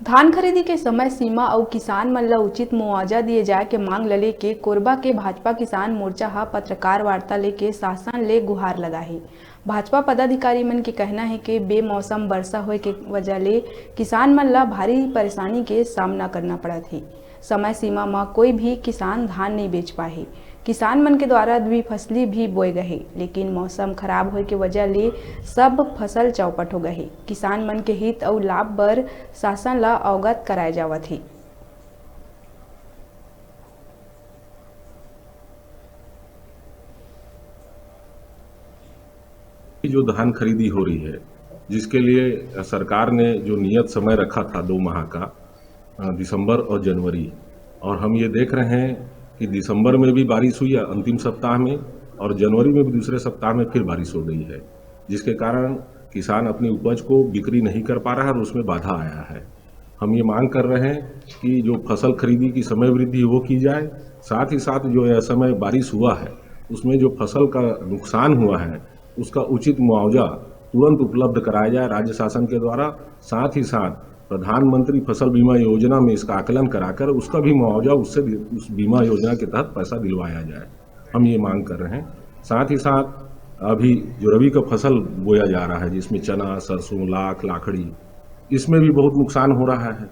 धान खरीदी के समय सीमा और किसान मन ला उचित मुआवजा दिए जाए के मांग ल लेके कोरबा के भाजपा किसान मोर्चा हा पत्रकार वार्ता लेके शासन ले गुहार लगाही। भाजपा पदाधिकारी मन के कहना है कि बेमौसम वर्षा होए के वजह ले किसान मन ला भारी परेशानी के सामना करना पड़त है। समय सीमा में कोई भी किसान धान नहीं बेच पाए। किसान मन के द्वारा द्विफसली भी बोए गए, लेकिन मौसम खराब होए के वजह ले सब फसल चौपट हो गए। किसान मन के हित और लाभ बर शासन ला अवगत कराए जावत है। जो धान खरीदी हो रही है, जिसके लिए सरकार ने जो नियत समय रखा था 2 माह का, दिसंबर और जनवरी, और हम ये देख रहे हैं कि दिसंबर में भी बारिश हुई है अंतिम सप्ताह में, और जनवरी में भी दूसरे सप्ताह में फिर बारिश हो गई है, जिसके कारण किसान अपनी उपज को बिक्री नहीं कर पा रहा है और उसमें बाधा आया है। हम ये मांग कर रहे हैं कि जो फसल खरीदी की समय वृद्धि वो की जाए, साथ ही साथ जो असमय बारिश हुआ है उसमें जो फसल का नुकसान हुआ है उसका उचित मुआवजा तुरंत उपलब्ध कराया जाए राज्य शासन के द्वारा। साथ ही साथ प्रधानमंत्री फसल बीमा योजना में इसका आकलन कराकर उसका भी मुआवजा उससे उस बीमा योजना के तहत पैसा दिलवाया जाए, हम ये मांग कर रहे हैं। साथ ही साथ अभी जो रबी का फसल बोया जा रहा है, जिसमें चना, सरसों, लाख, लाखड़ी, इसमें भी बहुत नुकसान हो रहा है।